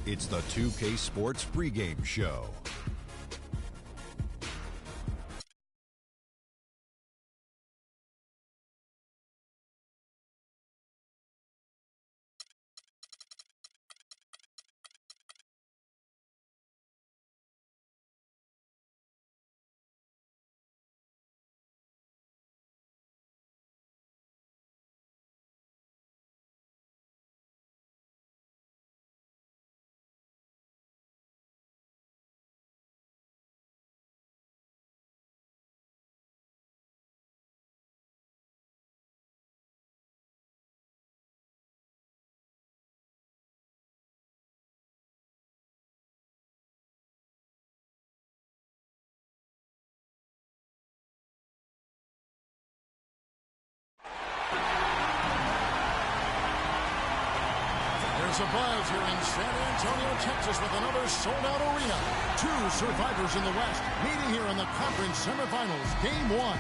It's the 2K Sports pregame show. There's a buzz here in San Antonio, Texas, with another sold-out arena. Two survivors in the West meeting here in the conference semifinals, Game 1.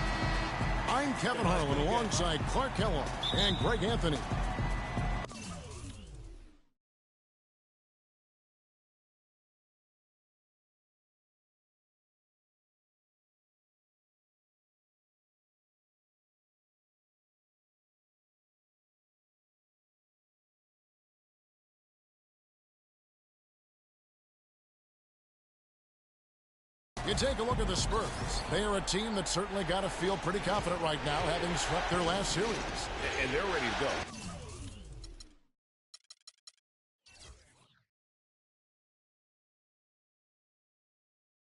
I'm Kevin Harlan alongside Clark Kellogg and Greg Anthony. You take a look at the Spurs. They are a team that certainly got to feel pretty confident right now, having swept their last series. And they're ready to go.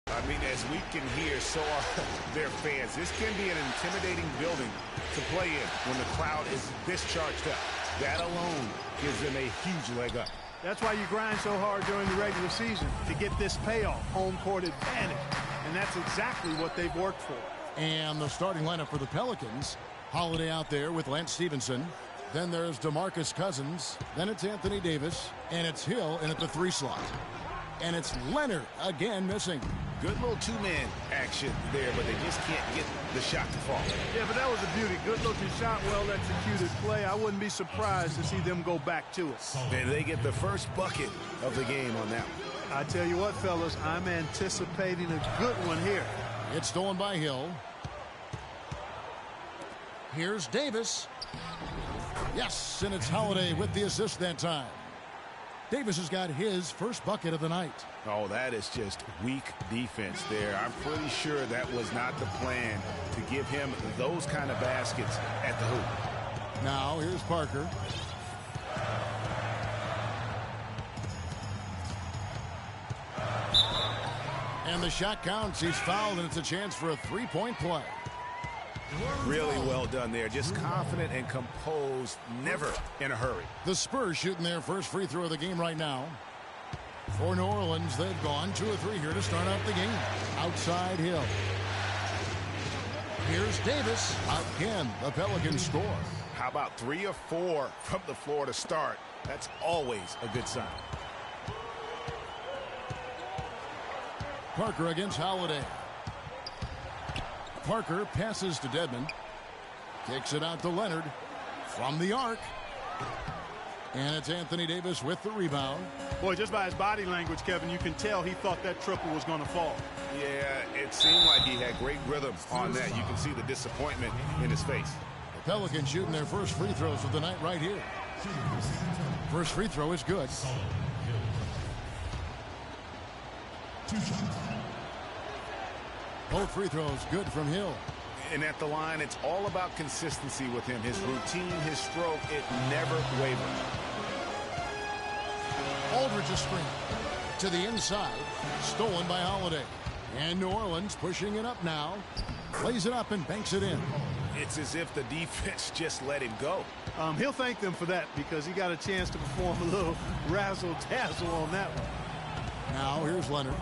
I mean, as we can hear, so are their fans. This can be an intimidating building to play in when the crowd is this charged up. That alone gives them a huge leg up. That's why you grind so hard during the regular season, to get this payoff, home court advantage. And that's exactly what they've worked for. And the starting lineup for the Pelicans, Holiday out there with Lance Stevenson. Then there's DeMarcus Cousins. Then it's Anthony Davis. And it's Hill in at the 3 slot. And it's Leonard again missing. Good little two-man action there, but they just can't get the shot to fall. Yeah, but that was a beauty. Good-looking shot, well-executed play. I wouldn't be surprised to see them go back to it. And they get the first bucket of the game on that one. I tell you what, fellas, I'm anticipating a good one here. It's stolen by Hill. Here's Davis. Yes, and it's Holiday with the assist that time. Davis has got his first bucket of the night. Oh, that is just weak defense there. I'm pretty sure that was not the plan to give him those kind of baskets at the hoop. Now, here's Parker. And the shot counts. He's fouled, and it's a chance for a three-point play. Really well done there. Just confident and composed, never in a hurry. The Spurs shooting their first free throw of the game right now. For New Orleans, they've gone 2 of 3 here to start out the game. Outside Hill. Here's Davis. Again, the Pelicans score. How about 3 of 4 from the floor to start? That's always a good sign. Parker against Holiday. Parker passes to Dedmon. Kicks it out to Leonard from the arc. And it's Anthony Davis with the rebound. Boy, just by his body language, Kevin, you can tell he thought that triple was going to fall. Yeah, it seemed like he had great rhythm on that. You can see the disappointment in his face. The Pelicans shooting their first free throws of the night right here. First free throw is good. Both free throws good from Hill. And at the line, it's all about consistency with him. His routine, his stroke, it never wavers. Aldridge's screen to the inside. Stolen by Holiday. And New Orleans pushing it up now. Plays it up and banks it in. It's as if the defense just let him go. He'll thank them for that because he got a chance to perform a little razzle-dazzle on that one. Now here's Leonard.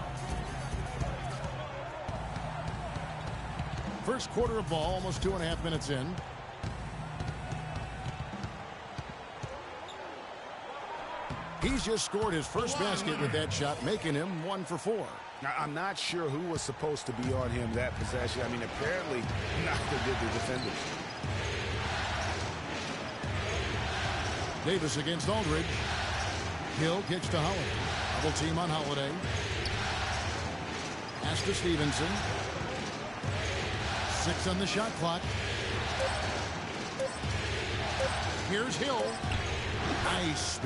First quarter of ball, almost 2.5 minutes in. He's just scored his first basket with that shot, making him 1 for 4. Now, I'm not sure who was supposed to be on him that possession. I mean, apparently, neither did the defenders. Davis against Aldridge. Hill kicks to Holiday. Double team on Holiday. Pass to Stevenson. 6 on the shot clock. Here's Hill. Nice.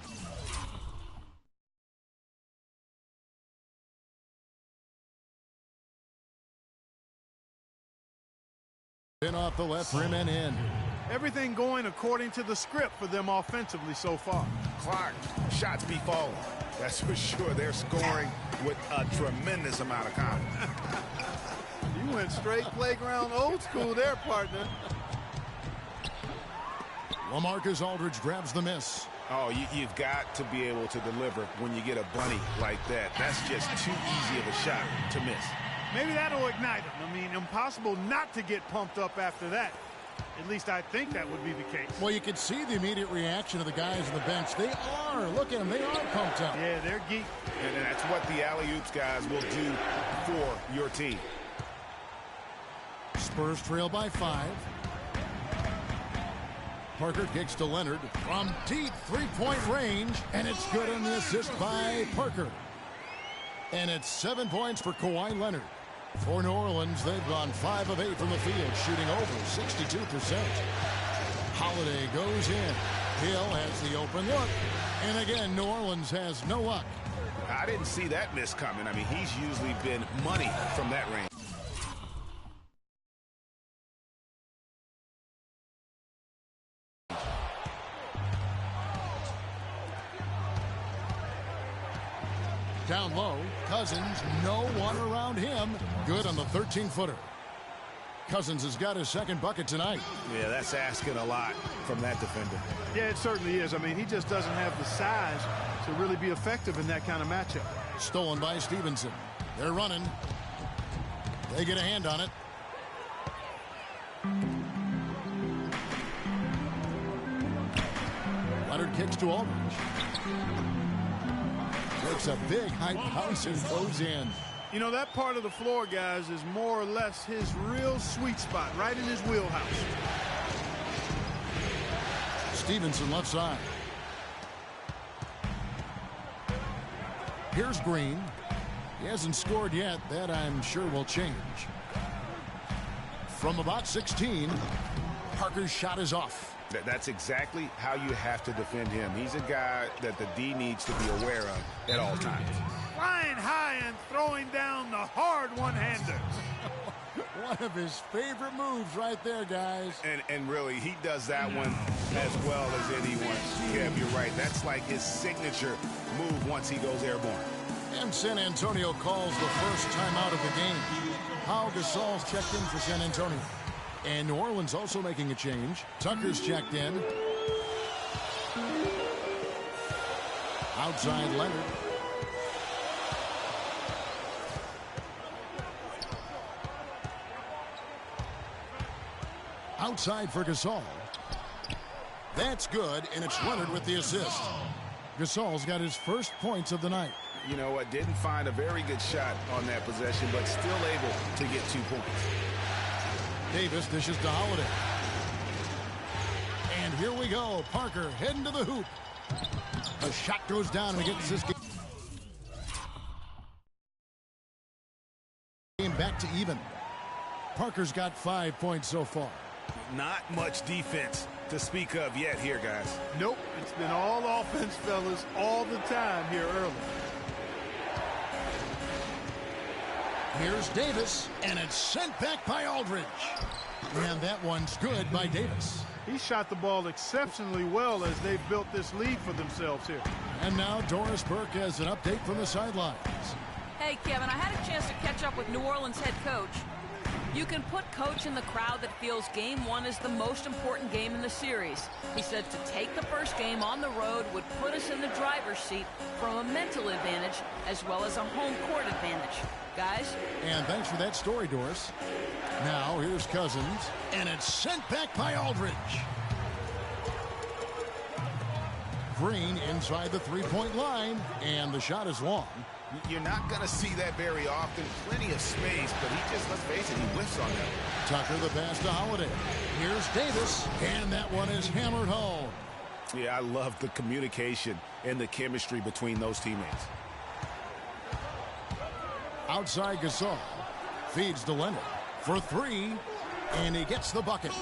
In off the left rim and in. Everything going according to the script for them offensively so far. Clark, shots be falling. That's for sure. They're scoring with a tremendous amount of confidence. You went straight playground old school there, partner. LaMarcus Aldridge grabs the miss. Oh, you've got to be able to deliver when you get a bunny like that. That's just too easy of a shot to miss. Maybe that'll ignite him. I mean, impossible not to get pumped up after that. At least I think that would be the case. Well, you can see the immediate reaction of the guys on the bench. They are. Look at them. They are pumped up. Yeah, they're geek. And that's what the alley-oops guys will do for your team. Spurs trail by 5. Parker kicks to Leonard from deep three-point range, and it's good on the assist by Parker. And it's 7 points for Kawhi Leonard. For New Orleans, they've gone 5 of 8 from the field, shooting over 62%. Holiday goes in. Hill has the open look. And again, New Orleans has no luck. I didn't see that miss coming. I mean, he's usually been money from that range. Down low, Cousins, no one around him. Good on the 13-footer. Cousins has got his second bucket tonight. Yeah, that's asking a lot from that defender. Yeah, it certainly is. I mean, he just doesn't have the size to really be effective in that kind of matchup. Stolen by Stevenson. They're running. They get a hand on it. Leonard kicks to Aldridge. Takes a big high bounce and goes in. You know, that part of the floor, guys, is more or less his real sweet spot, right in his wheelhouse. Stevenson left side. Here's Green. He hasn't scored yet. That, I'm sure, will change. From about 16, Parker's shot is off. That's exactly how you have to defend him. He's a guy that the D needs to be aware of at all times. Flying high and throwing down the hard one-hander. One of his favorite moves right there, guys. And really, he does that one as well as anyone. Kev, you're right. That's like his signature move once he goes airborne. And San Antonio calls the first timeout of the game. Pau Gasol's checked in for San Antonio. And New Orleans also making a change. Tucker's checked in. Outside Leonard. Outside for Gasol. That's good, and it's Leonard with the assist. Gasol's got his first points of the night. You know what? Didn't find a very good shot on that possession, but still able to get 2 points. Davis dishes to Holiday. And here we go. Parker heading to the hoop. A shot goes down and gets this game back to even. Parker's got 5 points so far. Not much defense to speak of yet here, guys. Nope. It's been all offense, fellas, all the time here early. Here's Davis, and it's sent back by Aldridge. And that one's good by Davis. He shot the ball exceptionally well as they've built this lead for themselves here. And now Doris Burke has an update from the sidelines. Hey, Kevin, I had a chance to catch up with New Orleans head coach. You can put Coach in the crowd that feels Game 1 is the most important game in the series. He said to take the first game on the road would put us in the driver's seat from a mental advantage as well as a home court advantage. Guys? And thanks for that story, Doris. Now, here's Cousins, and it's sent back by Aldridge. Green inside the three-point line, and the shot is long. You're not going to see that very often. Plenty of space, but he just, let's face it, he whiffs on that. Tucker the pass to Holiday. Here's Davis, and that one is hammered home. Yeah, I love the communication and the chemistry between those teammates. Outside Gasol. Feeds to Leonard for three. And he gets the bucket.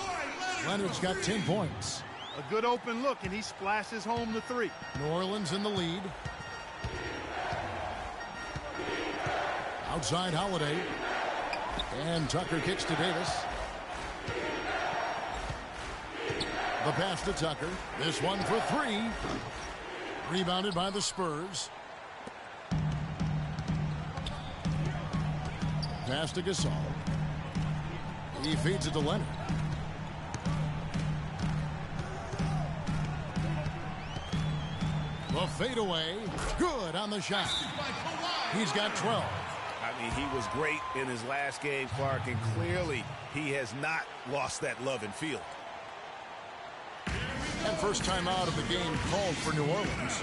Leonard's got 10 points. A good open look, and he splashes home the three. New Orleans in the lead. Outside Holiday. And Tucker kicks to Davis. The pass to Tucker. This one for three. Rebounded by the Spurs. Pass to Gasol. He feeds it to Leonard. The fadeaway. Good on the shot. He's got 12. I mean, he was great in his last game, Clark, and clearly he has not lost that love and feel. And first time out of the game called for New Orleans.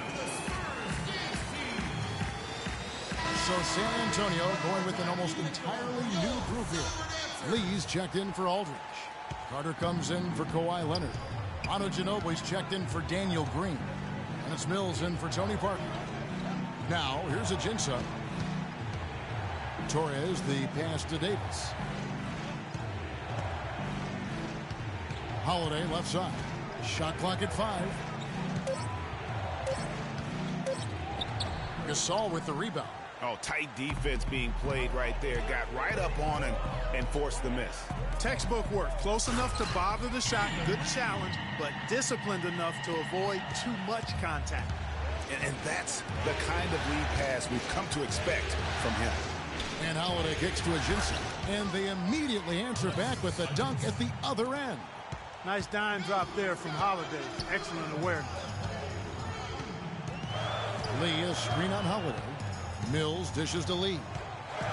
So San Antonio going with an almost entirely new group here. Lee's checked in for Aldridge. Carter comes in for Kawhi Leonard. Manu Ginobili's checked in for Daniel Green. And it's Mills in for Tony Parker. Now, here's Ajinça. Torres, the pass to Davis. Holiday left side. Shot clock at 5. Gasol with the rebound. Oh, tight defense being played right there. Got right up on him and forced the miss. Textbook work. Close enough to bother the shot. Good challenge, but disciplined enough to avoid too much contact. And that's the kind of lead pass we've come to expect from him. And Holiday kicks to Ajinça. And they immediately answer back with a dunk at the other end. Nice dime drop there from Holiday. Excellent awareness. Lee is screen on Holiday. Mills dishes to Lee.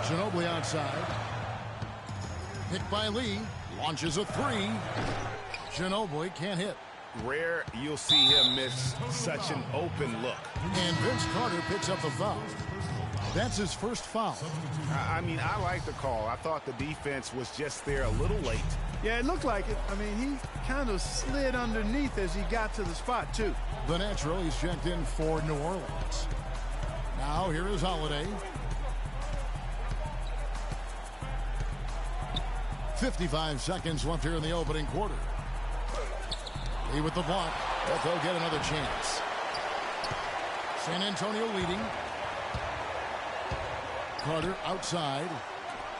Ginobili outside. Picked by Lee. Launches a three. Ginobili can't hit. Rare you'll see him miss such an open look. And Vince Carter picks up the foul. That's his first foul. I mean, I like the call. I thought the defense was just there a little late. Yeah, it looked like it. I mean, he kind of slid underneath as he got to the spot, too. The natural, he's checked in for New Orleans. Now, here is Holiday. 55 seconds left here in the opening quarter. Lee with the block. But they'll get another chance. San Antonio leading. Carter outside.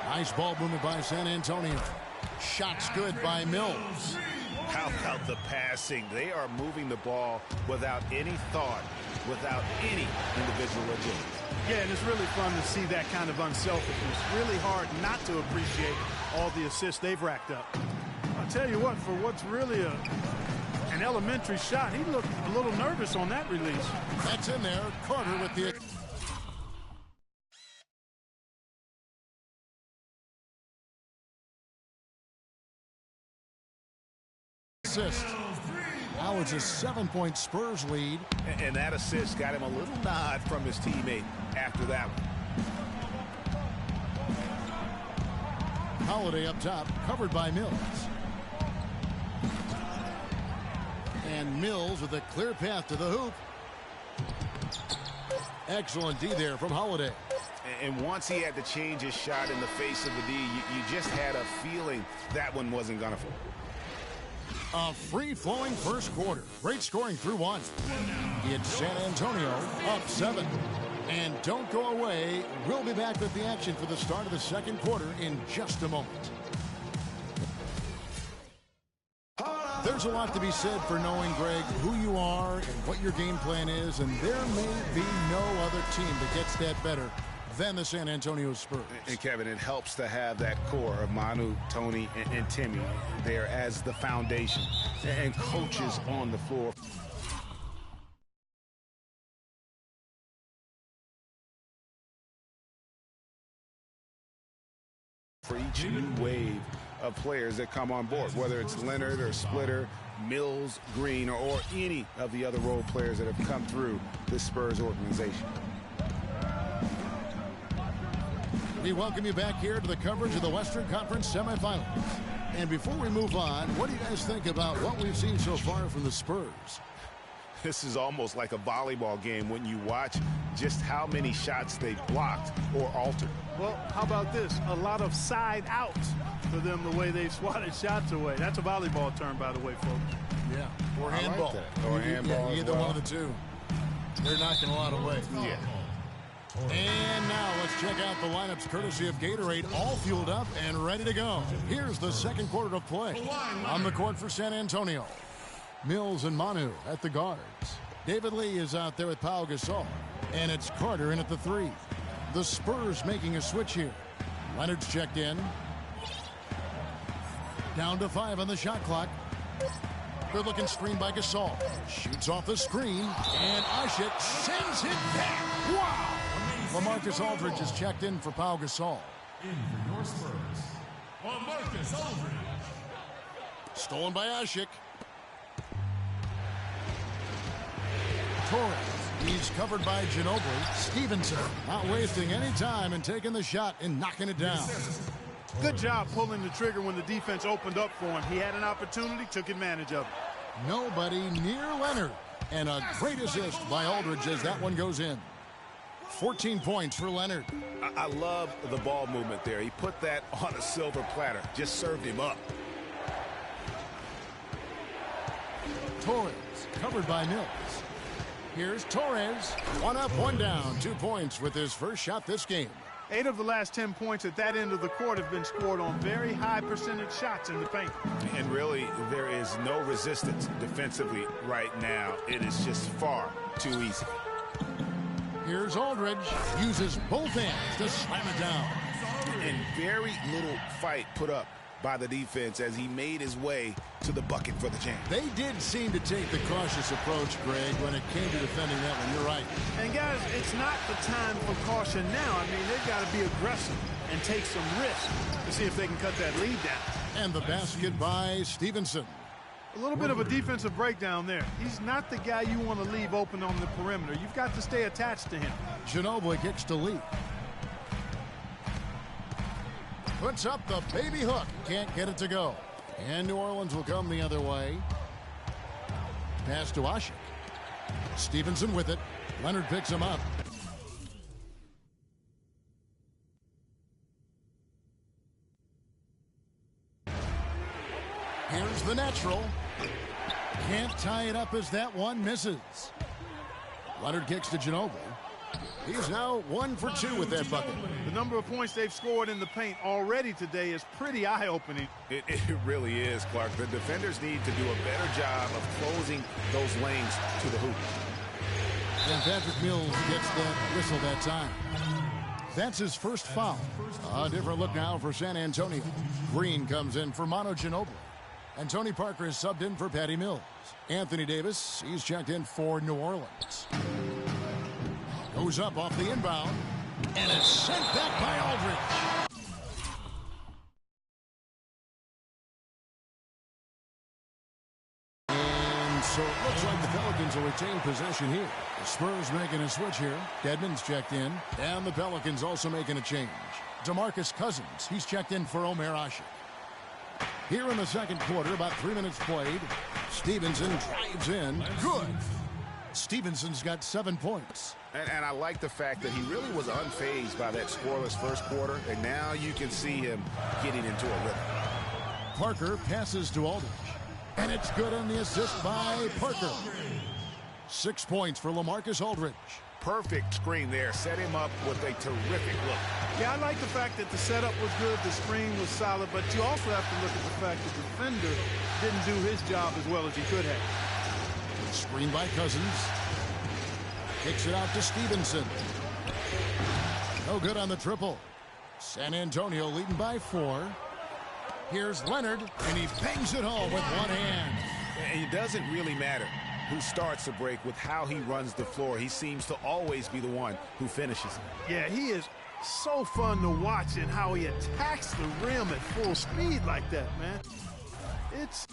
Nice ball movement by San Antonio. Shots good by Mills. How about the passing? They are moving the ball without any thought, without any individual agility. Yeah, and it's really fun to see that kind of unselfishness. Really hard not to appreciate all the assists they've racked up. I'll tell you what, for what's really an elementary shot, he looked a little nervous on that release. That's in there. Carter with the assist. Now it's a 7-point Spurs lead. And that assist got him a little nod from his teammate after that one. Holiday up top, covered by Mills. And Mills with a clear path to the hoop. Excellent D there from Holiday. And once he had to change his shot in the face of the D, you just had a feeling that one wasn't going to fall. A free-flowing first quarter. Great scoring through one. It's San Antonio up 7. And don't go away. We'll be back with the action for the start of the second quarter in just a moment. There's a lot to be said for knowing, Greg, who you are and what your game plan is, and there may be no other team that gets that better than the San Antonio Spurs. And Kevin, it helps to have that core of Manu, Tony, and Timmy there as the foundation and coaches on the floor. For each new wave of players that come on board, whether it's Leonard or Splitter, Mills, Green, or any of the other role players that have come through this Spurs organization. We welcome you back here to the coverage of the Western Conference semifinals. And before we move on, what do you guys think about what we've seen so far from the Spurs? This is almost like a volleyball game when you watch just how many shots they blocked or altered. Well, how about this? A lot of side outs for them the way they swatted shots away. That's a volleyball term, by the way, folks. Yeah, or handball. Or handball. Either one of the two. They're knocking a lot away. Yeah. And now let's check out the lineups courtesy of Gatorade, all fueled up and ready to go. Here's the second quarter of play. On the court for San Antonio, Mills and Manu at the guards. David Lee is out there with Pau Gasol. And it's Carter in at the 3. The Spurs making a switch here. Leonard's checked in. Down to 5 on the shot clock. Good looking screen by Gasol. Shoots off the screen. And Ashik sends it back. Wow! LaMarcus Aldridge is checked in for Pau Gasol. In for your Spurs, LaMarcus Aldridge. Stolen by Ashik. Torres. He's covered by Ginobili. Stevenson not wasting any time and taking the shot and knocking it down. Good job pulling the trigger when the defense opened up for him. He had an opportunity, took advantage of it. Nobody near Leonard. And a great assist by Aldridge as that one goes in. 14 points for Leonard. I love the ball movement there. He put that on a silver platter. Just served him up. Torres covered by Mills. Here's Torres. 1 up, 1 down. 2 points with his first shot this game. 8 of the last 10 points at that end of the court have been scored on very high percentage shots in the paint. And really, there is no resistance defensively right now. It is just far too easy. Here's Aldridge. Uses both hands to slam it down. And very little fight put up by the defense as he made his way to the bucket for the jam. They did seem to take the cautious approach, Greg, when it came to defending that one. You're right. And guys, it's not the time for caution now. I mean, they've got to be aggressive and take some risks to see if they can cut that lead down. And the basket by Stevenson. A little bit of a defensive breakdown there. He's not the guy you want to leave open on the perimeter. You've got to stay attached to him. Ginobili kicks to Lee. Puts up the baby hook. Can't get it to go. And New Orleans will come the other way. Pass to Ashik. Stevenson with it. Leonard picks him up. Here's the natural. Can't tie it up as that one misses. Leonard kicks to Ginobili. He's now 1 for 2 with that bucket. The number of points they've scored in the paint already today is pretty eye-opening. It really is, Clark. The defenders need to do a better job of closing those lanes to the hoop. And Patrick Mills gets that whistle that time. That's his first foul. A different look now for San Antonio. Green comes in for Manu Ginobili. And Tony Parker is subbed in for Patty Mills. Anthony Davis, he's checked in for New Orleans. Goes up off the inbound. And it's sent back by Aldridge. And so it looks like the Pelicans will retain possession here. The Spurs making a switch here. Dedmon's checked in. And the Pelicans also making a change. DeMarcus Cousins, he's checked in for Omer Ashik. Here in the second quarter, about 3 minutes played. Stevenson drives in. Good. Stevenson's got 7 points. And I like the fact that he really was unfazed by that scoreless first quarter. And now you can see him getting into a rhythm. Parker passes to Aldridge. And it's good on the assist by Parker. 6 points for LaMarcus Aldridge. Perfect screen there. Set him up with a terrific look. Yeah, I like the fact that the setup was good, the screen was solid, but you also have to look at the fact that the defender didn't do his job as well as he could have. Screen by Cousins. Kicks it out to Stevenson. No good on the triple. San Antonio leading by 4. Here's Leonard, and he bangs it home with one hand. And it doesn't really matter who starts the break with how he runs the floor. He seems to always be the one who finishes it. Yeah, he is so fun to watch and how he attacks the rim at full speed like that, man. It's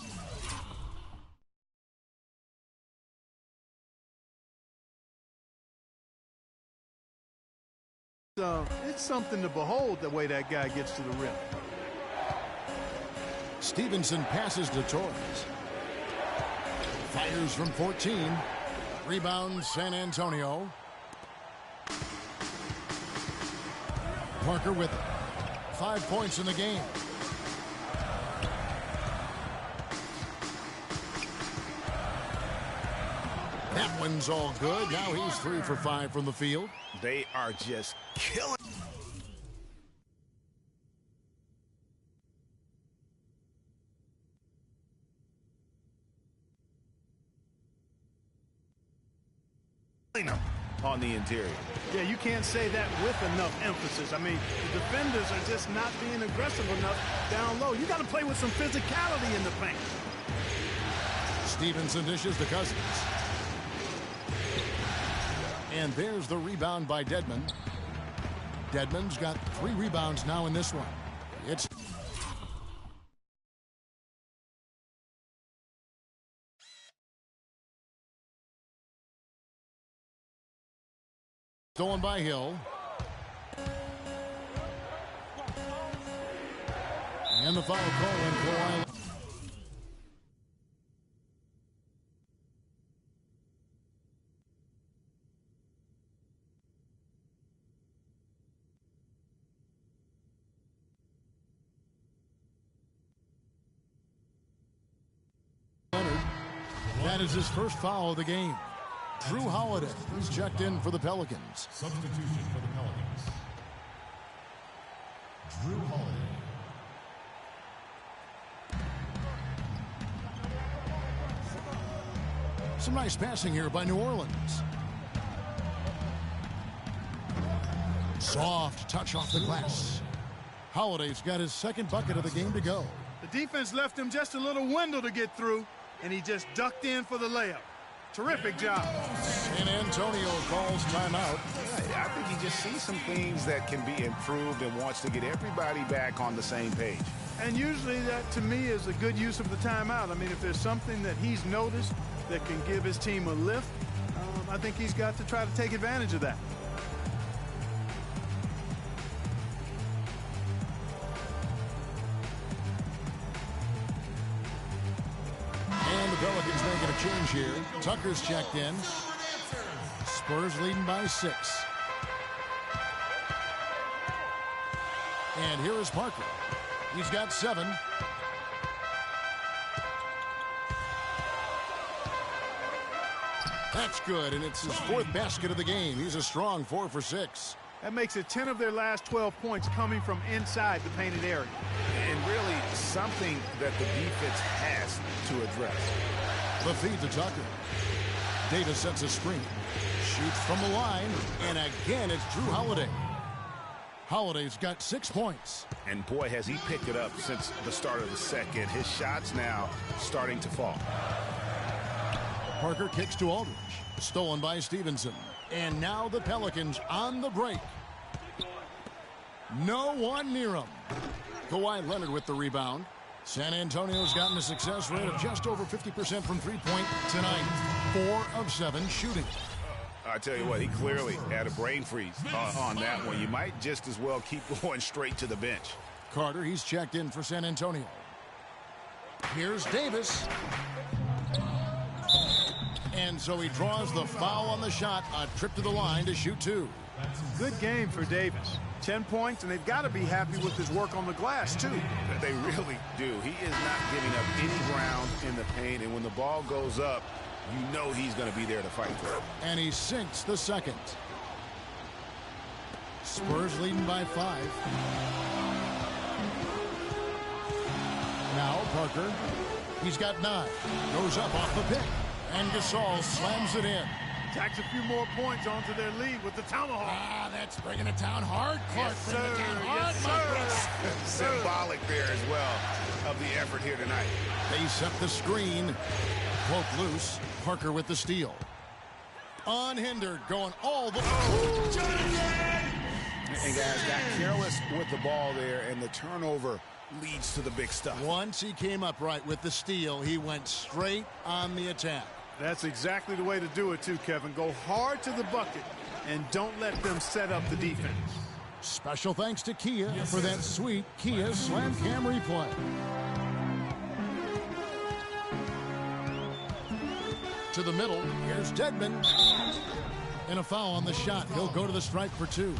something to behold the way that guy gets to the rim. Stevenson passes to Torres. Fires from 14. Rebound, San Antonio. Parker with it. 5 points in the game. That one's all good. Now he's 3 for 5 from the field. They are just killing. On the interior. Yeah, you can't say that with enough emphasis. I mean, the defenders are just not being aggressive enough down low. You got to play with some physicality in the paint. Stevenson dishes to Cousins. And there's the rebound by Dedmon. Dedmon's got 3 rebounds now in this one. It's stolen by Hill. And the foul call in Kawhi. That is his first foul of the game. Drew Holiday is checked in for the Pelicans. Substitution for the Pelicans. Drew Holiday. Some nice passing here by New Orleans. Soft touch off the glass. Holiday's got his second bucket of the game to go. The defense left him just a little window to get through, and he just ducked in for the layup. Terrific job. San Antonio calls timeout. Yeah, I think he just sees some things that can be improved and wants to get everybody back on the same page. And usually that, to me, is a good use of the timeout. I mean, if there's something that he's noticed that can give his team a lift, I think he's got to try to take advantage of that. And the Pelicans making a change here. Tucker's checked in. Spurs leading by 6. And here is Parker. He's got 7. That's good, and it's his 4th basket of the game. He's a strong 4 for 6. That makes it 10 of their last 12 points coming from inside the painted area. And really something that the defense has to address. The feed to Tucker. Davis sets a screen. Shoots from the line, and again it's Drew Holiday. Holiday's got 6 points. And boy, has he picked it up since the start of the second. His shots now starting to fall. Parker kicks to Aldridge. Stolen by Stevenson. And now the Pelicans on the break. No one near him. Kawhi Leonard with the rebound. San Antonio's gotten a success rate of just over 50% from three-point tonight. 4 of 7 shooting. I tell you what, he clearly had a brain freeze on that one. You might just as well keep going straight to the bench. Carter, he's checked in for San Antonio. Here's Davis. And so he draws the foul on the shot. A trip to the line to shoot 2. Good game for Davis. 10 points, and they've got to be happy with his work on the glass, too. They really do. He is not giving up any ground in the paint, and when the ball goes up, you know he's going to be there to fight for it. And he sinks the second. Spurs leading by 5. Now Parker. He's got 9. Goes up off the pick. And Gasol slams it in. Tacks a few more points onto their lead with the tomahawk. Ah, that's bringing it down hard. Clark, Yes, bringing it sir. down hard. Yes, sir. Symbolic there as well of the effort here tonight. They set the screen. Cloak loose. Parker with the steal. Unhindered, going all the way. And guys got careless with the ball there, and the turnover leads to the big stuff. Once he came up right with the steal, he went straight on the attack. That's exactly the way to do it, too, Kevin. Go hard to the bucket and don't let them set up the defense. Special thanks to Kia for that sweet Kia Slam Cam replay. to the middle. Here's Dedmon. And a foul on the shot. He'll go to the stripe for 2.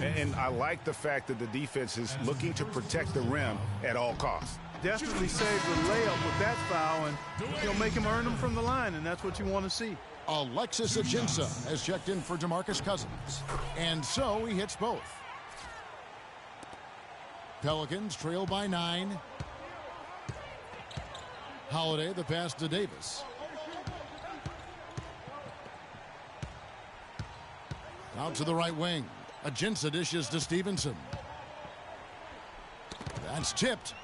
And I like the fact that the defense is looking to protect the rim at all costs. Definitely saved the layup with that foul, and he'll make him earn them from the line, and that's what you want to see. Alexis Ajinça has checked in for DeMarcus Cousins. And so he hits both. Pelicans trail by 9. Holiday, the pass to Davis. Out to the right wing. Ajinça dishes to Stevenson. That's tipped.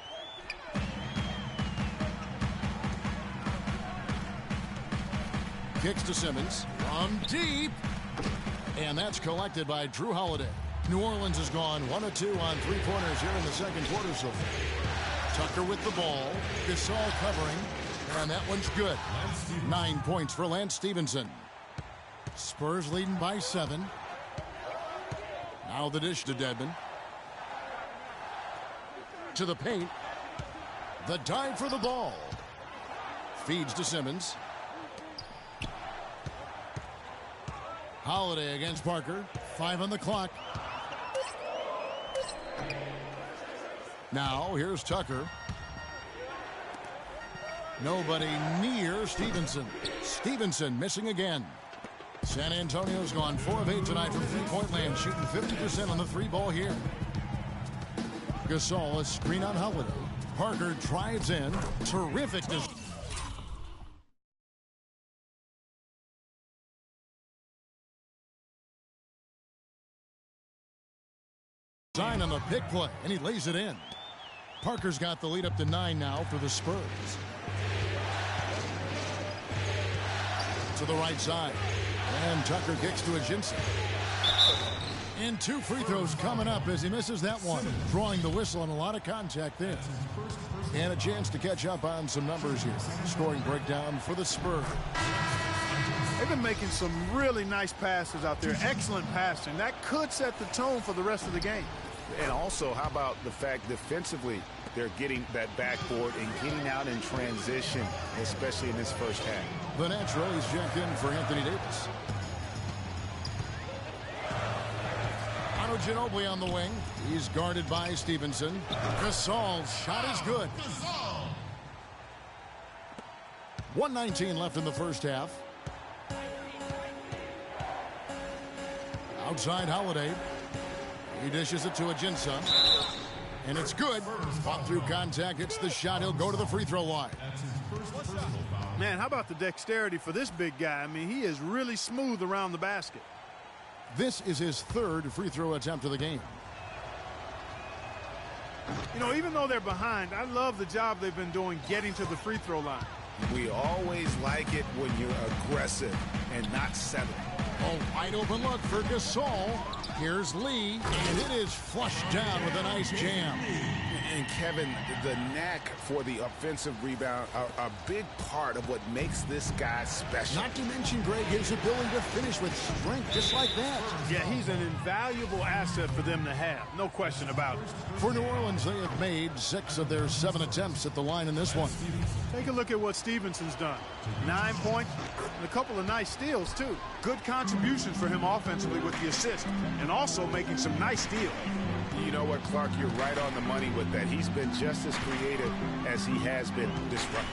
Kicks to Simmons. From deep. And that's collected by Drew Holiday. New Orleans has gone 1 of 2 on 3-pointers here in the second quarter so far. Tucker with the ball. Gasol covering. And that one's good. 9 points for Lance Stevenson. Spurs leading by 7. Now the dish to Dedmon. To the paint. The dive for the ball. Feeds to Simmons. Holiday against Parker. 5 on the clock. Now here's Tucker. Nobody near Stevenson. Stevenson missing again. San Antonio's gone 4 of 8 tonight from three-point land, shooting 50% on the 3-ball here. Gasol, a screen on Holiday. Parker drives in. Terrific design on the pick play, and he lays it in. Parker's got the lead up to 9 now for the Spurs. To the right side. And Tucker kicks to Ajinça. And 2 free throws coming up as he misses that one. Drawing the whistle and a lot of contact there. And a chance to catch up on some numbers here. Scoring breakdown for the Spurs. They've been making some really nice passes out there. Excellent passing. That could set the tone for the rest of the game. And also, how about the fact defensively they're getting that backboard and getting out in transition, especially in this first half. The natural, he's checked in for Anthony Davis. Otto Ginobili on the wing. He's guarded by Stevenson. Gasol's shot is good. 1:19 left in the first half. Outside Holiday. He dishes it to Ajinça. And it's good. Fought through contact. Hits the shot. He'll go to the free throw line. Man, how about the dexterity for this big guy? I mean, he is really smooth around the basket. This is his 3rd free throw attempt of the game. You know, even though they're behind, I love the job they've been doing getting to the free throw line. We always like it when you're aggressive and not settling. A wide open look for Gasol. Here's Lee, and it is flushed down with a nice jam. And Kevin, the knack for the offensive rebound are a big part of what makes this guy special. Not to mention, Greg, his ability to finish with strength just like that. Yeah, he's an invaluable asset for them to have. No question about it. For New Orleans, they have made 6 of their 7 attempts at the line in this one. Take a look at what Stevenson's done. 9 points and a couple of nice steals, too. Good contributions for him offensively with the assist and also making some nice steals. You know what, Clark, you're right on the money with that. He's been just as creative as he has been disruptive.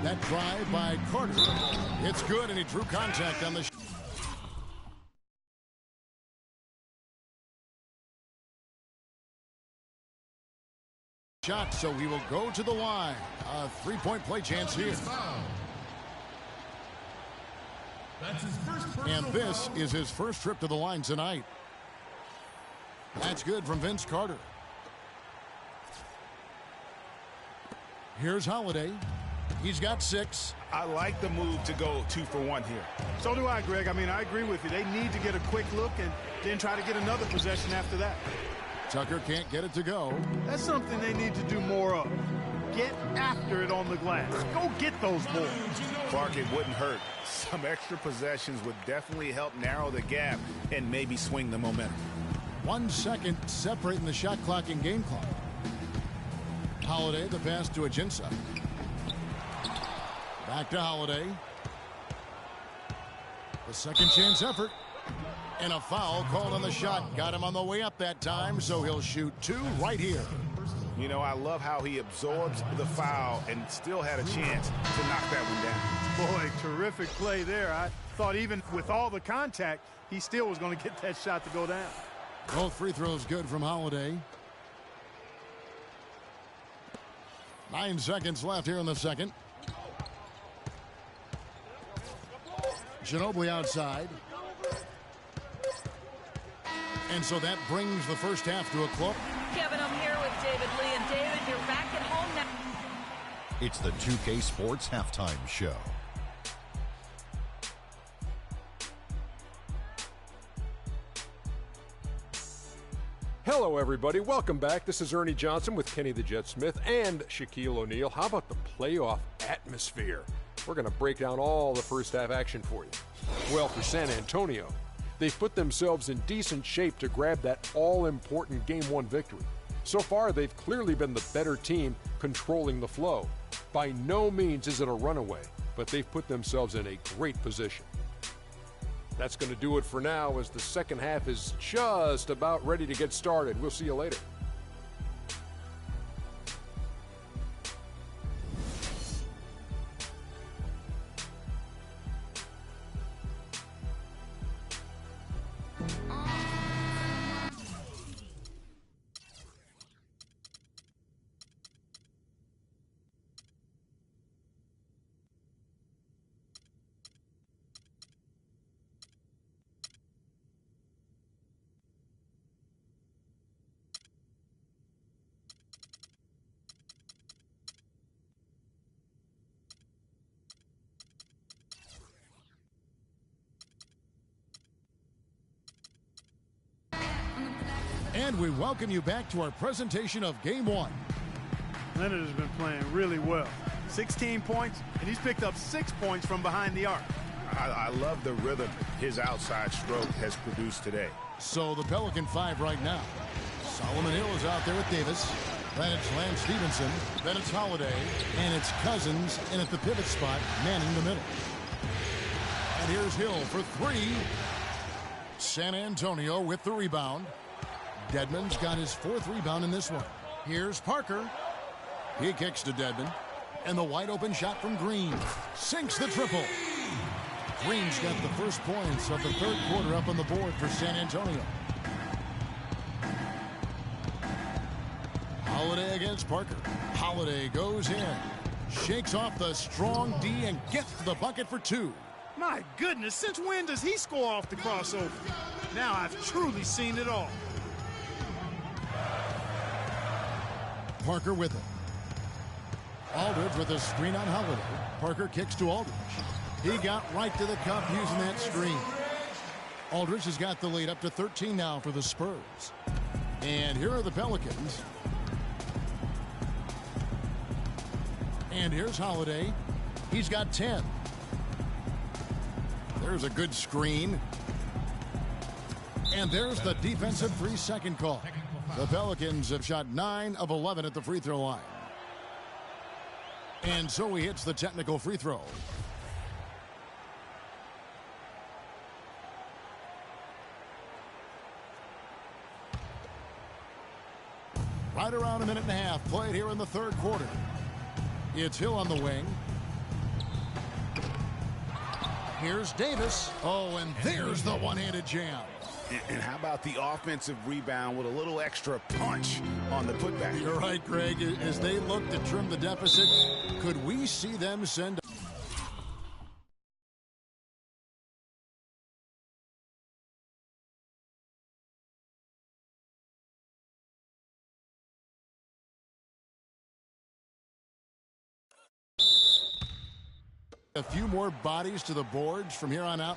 That drive by Carter. It's good, and he drew contact on the shot, so he will go to the line. A 3-point play chance here. And this is his first trip to the line tonight. That's good from Vince Carter. Here's Holiday. He's got 6. I like the move to go 2 for 1 here. So do I, Greg. I mean, I agree with you. They need to get a quick look and then try to get another possession after that. Tucker can't get it to go. That's something they need to do more of. Get after it on the glass. Go get those balls. Clark, it wouldn't hurt. Some extra possessions would definitely help narrow the gap and maybe swing the momentum. 1 second separating the shot clock and game clock. Holiday, the pass to Ajinça. Back to Holiday. The second chance effort. And a foul called on the shot. Got him on the way up that time, so he'll shoot 2 right here. You know, I love how he absorbs the foul and still had a chance to knock that one down. Boy, terrific play there. I thought even with all the contact, he still was going to get that shot to go down. Both free throws good from Holiday. 9 seconds left here in the second. Ginobili outside. And so that brings the first half to a close. Kevin, I'm here with David Lee. And David, you're back at home now. It's the 2K Sports Halftime Show. Hello, everybody. Welcome back. This is Ernie Johnson with Kenny the Jet Smith and Shaquille O'Neal. How about the playoff atmosphere? We're going to break down all the first half action for you. Well, for San Antonio, they've put themselves in decent shape to grab that all-important Game 1 victory. So far, they've clearly been the better team controlling the flow. By no means is it a runaway, but they've put themselves in a great position. That's going to do it for now as the second half is just about ready to get started. We'll see you later. And we welcome you back to our presentation of Game 1. Leonard has been playing really well. 16 points, and he's picked up 6 points from behind the arc. I love the rhythm his outside stroke has produced today. So the Pelican 5 right now. Solomon Hill is out there with Davis. Then it's Lance Stevenson. Then it's Holiday. And it's Cousins in at the pivot spot, manning the middle. And here's Hill for 3. San Antonio with the rebound. Dedmon's got his 4th rebound in this one. Here's Parker. He kicks to Dedmon. And the wide open shot from Green. Sinks the triple. Green's got the first points of the third quarter up on the board for San Antonio. Holiday against Parker. Holiday goes in. Shakes off the strong D and gets to the bucket for 2. My goodness, since when does he score off the crossover? Now I've truly seen it all. Parker with it. Aldridge with a screen on Holiday. Parker kicks to Aldridge. He got right to the cup using that screen. Aldridge has got the lead up to 13 now for the Spurs. And here are the Pelicans. And here's Holiday. He's got 10. There's a good screen. And there's the defensive 3-second call. The Pelicans have shot 9 of 11 at the free throw line. And so he hits the technical free throw. Right around a minute and a half played here in the third quarter. It's Hill on the wing. Here's Davis. Oh, and there's the one-handed jam. And how about the offensive rebound with a little extra punch on the putback? You're right, Greg. As they look to trim the deficit, could we see them send a few more bodies to the boards from here on out?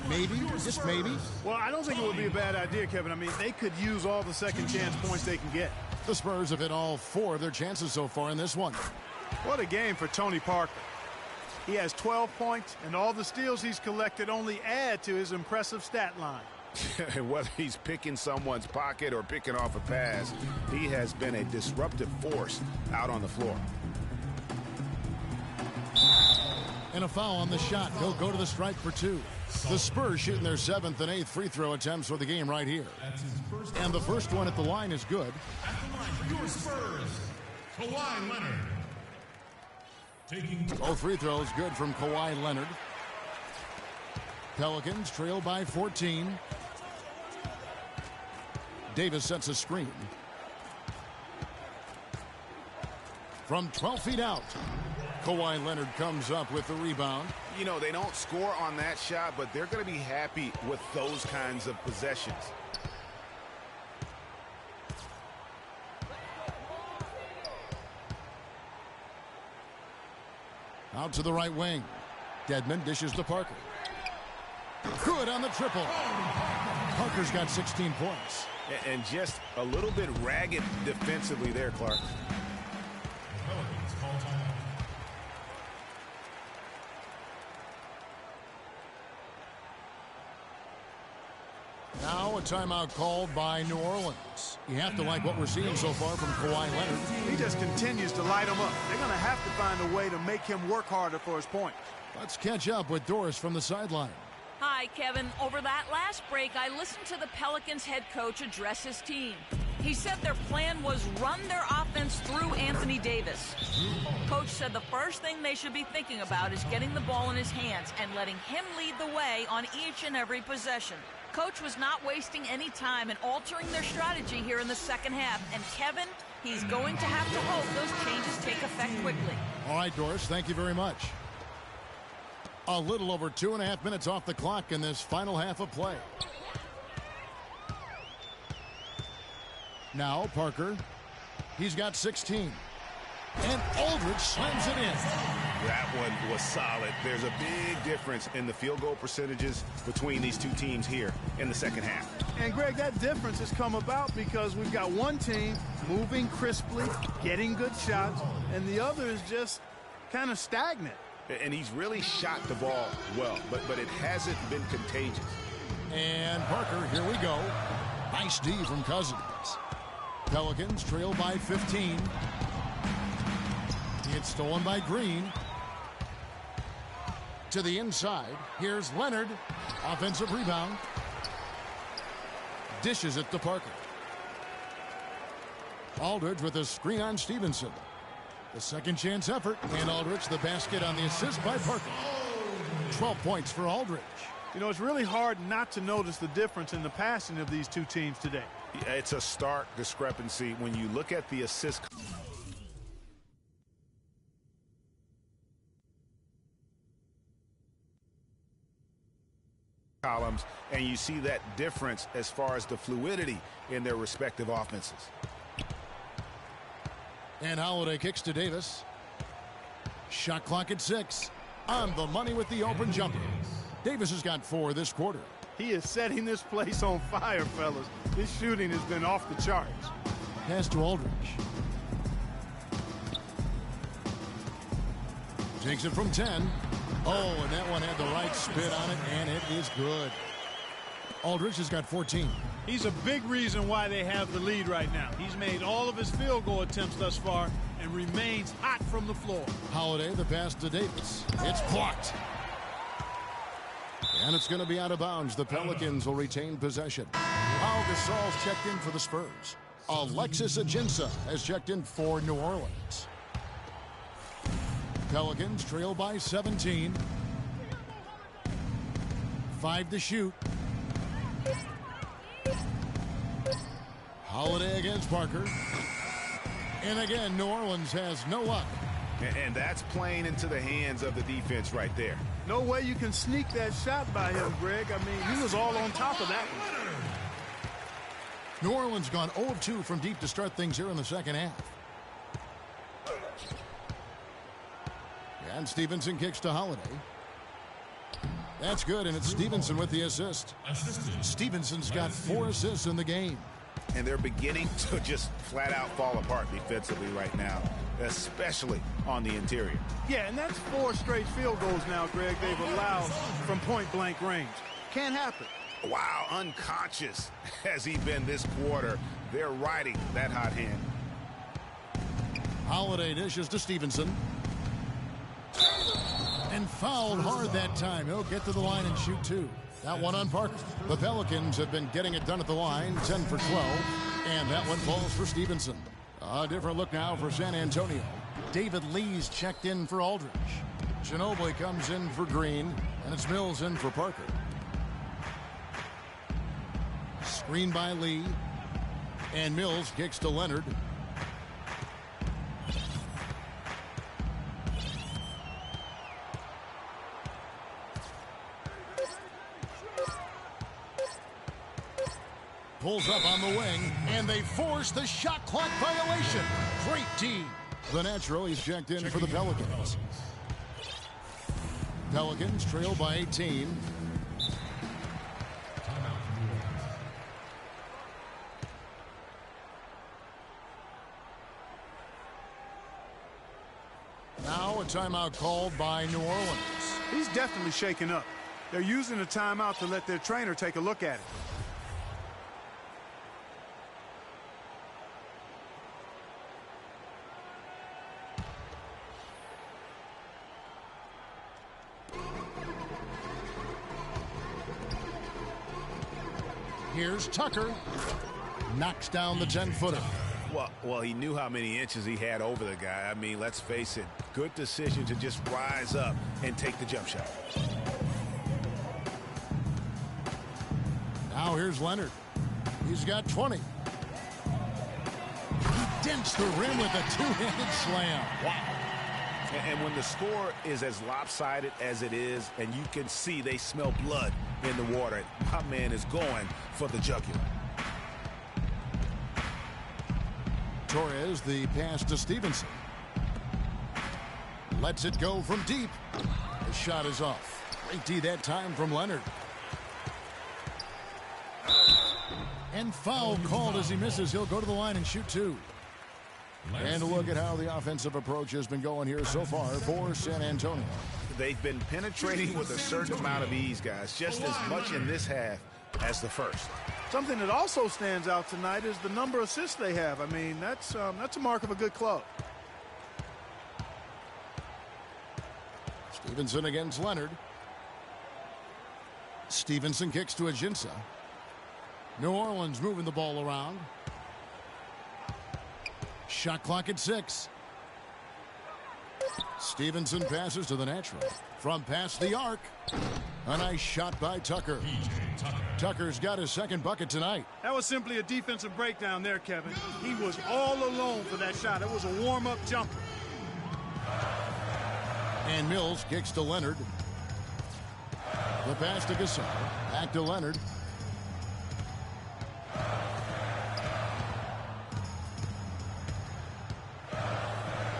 Maybe, just maybe. Well, I don't think it would be a bad idea, Kevin. I mean, they could use all the second chance points they can get. The Spurs have hit all 4 of their chances so far in this one. What a game for Tony Parker. He has 12 points, and all the steals he's collected only add to his impressive stat line. Whether he's picking someone's pocket or picking off a pass, he has been a disruptive force out on the floor. And a foul on the shot. He'll go to the stripe for 2. The Spurs shooting their 7th and 8th free throw attempts for the game right here. And the first one at the line is good. At the line for your Spurs, Kawhi Leonard. Both free throws good from Kawhi Leonard. Pelicans trail by 14. Davis sets a screen. From 12 feet out, Kawhi Leonard comes up with the rebound. You know, they don't score on that shot, but they're going to be happy with those kinds of possessions. Out to the right wing. Dedmon dishes to Parker. Good on the triple. Parker's got 16 points. And just a little bit ragged defensively there, Clark. Now a timeout called by New Orleans. You have to like what we're seeing so far from Kawhi Leonard. He just continues to light them up. They're going to have to find a way to make him work harder for his point. Let's catch up with Doris from the sideline. Hi, Kevin. Over that last break, I listened to the Pelicans head coach address his team. He said their plan was run their offense through Anthony Davis. Coach said the first thing they should be thinking about is getting the ball in his hands and letting him lead the way on each and every possession. Coach was not wasting any time in altering their strategy here in the second half. And Kevin, he's going to have to hope those changes take effect quickly. All right, Doris, thank you very much. A little over 2.5 minutes off the clock in this final half of play. Now Parker. He's got 16. And Aldridge slams it in. That one was solid. There's a big difference in the field goal percentages between these two teams here in the second half. And, Greg, that difference has come about because we've got one team moving crisply, getting good shots, and the other is just kind of stagnant. And he's really shot the ball well, but it hasn't been contagious. And Parker, here we go. Nice D from Cousins. Pelicans trail by 15. It's stolen by Green. To the inside. Here's Leonard. Offensive rebound. Dishes it to Parker. Aldridge with a screen on Stevenson. The second chance effort. And Aldridge the basket on the assist by Parker. 12 points for Aldridge. You know, it's really hard not to notice the difference in the passing of these two teams today. It's a stark discrepancy when you look at the assist columns, and you see that difference as far as the fluidity in their respective offenses. And Holiday kicks to Davis. Shot clock at 6. On the money with the open jumper. Davis has got 4 this quarter. He is setting this place on fire, fellas. This shooting has been off the charts. Pass to Aldridge. Takes it from 10. Oh, and that one had the right spit on it, and it is good. Aldridge has got 14. He's a big reason why they have the lead right now. He's made all of his field goal attempts thus far and remains hot from the floor. Holiday, the pass to Davis. It's blocked. And it's going to be out of bounds. The Pelicans will retain possession. Pau Gasol's checked in for the Spurs. Alexis Ajinça has checked in for New Orleans. Pelicans trail by 17. 5 to shoot. Holiday against Parker. And again, New Orleans has no luck. And that's playing into the hands of the defense right there. No way you can sneak that shot by him, Greg. I mean, he was all on top of that one. New Orleans gone 0 of 2 from deep to start things here in the second half. And Stevenson kicks to Holiday. That's good, and it's Stevenson with the assist. Stevenson's got 4 assists in the game. And they're beginning to just flat out fall apart defensively right now, especially on the interior. Yeah, and that's 4 straight field goals now, Greg, they've allowed from point-blank range. Can't happen. Wow, unconscious has he been this quarter. They're riding that hot hand. Holiday dishes to Stevenson. And fouled hard that time. He'll get to the line and shoot 2. That one on Parker. The Pelicans have been getting it done at the line, 10 for 12. And that one falls for Stevenson. A different look now for San Antonio. David Lee's checked in for Aldridge. Ginobili comes in for Green, and it's Mills in for Parker. Screen by Lee, and Mills kicks to Leonard. Pulls up on the wing, and they force the shot clock violation. Great D. The natural, he's checked in for the Pelicans. Pelicans trail by 18. Now a timeout called by New Orleans. He's definitely shaken up. They're using a timeout to let their trainer take a look at it. Here's Tucker. Knocks down the 10-footer. Well, he knew how many inches he had over the guy. I mean, let's face it. Good decision to just rise up and take the jump shot. Now here's Leonard. He's got 20. He dents the rim with a two-handed slam. Wow. And when the score is as lopsided as it is, and you can see they smell blood in the water, my man is going for the jugular. Torres, the pass to Stevenson. Lets it go from deep. The shot is off. Great D that time from Leonard. And foul called as he misses. He'll go to the line and shoot 2. And look at how the offensive approach has been going here so far for San Antonio. They've been penetrating with a certain amount of ease, guys, just as much in this half as the first. Something that also stands out tonight is the number of assists they have. I mean, that's a mark of a good club. Stevenson against Leonard. Stevenson kicks to Ajinça. New Orleans moving the ball around. Shot clock at 6. Stevenson passes to the natural. From past the arc. A nice shot by Tucker. Tucker's got his second bucket tonight. That was simply a defensive breakdown there, Kevin. He was all alone for that shot. It was a warm-up jumper. And Mills kicks to Leonard. The pass to Gasol. Back to Leonard.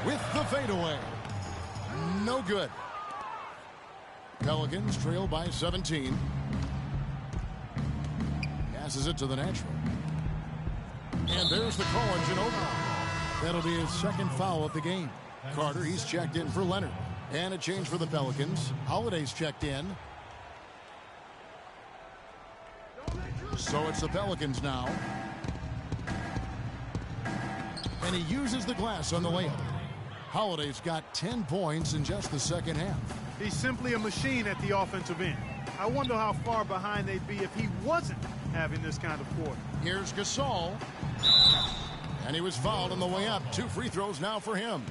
With the fadeaway. No good. Pelicans trail by 17. Passes it to the natural. And there's the call on Ginobili. That'll be his second foul of the game. Carter, he's checked in for Leonard. And a change for the Pelicans. Holiday's checked in. So it's the Pelicans now. And he uses the glass on the layup. Holiday's got 10 points in just the second half. He's simply a machine at the offensive end. I wonder how far behind they'd be if he wasn't having this kind of quarter. Here's Gasol. And he was fouled on the way up. 2 free throws now for him.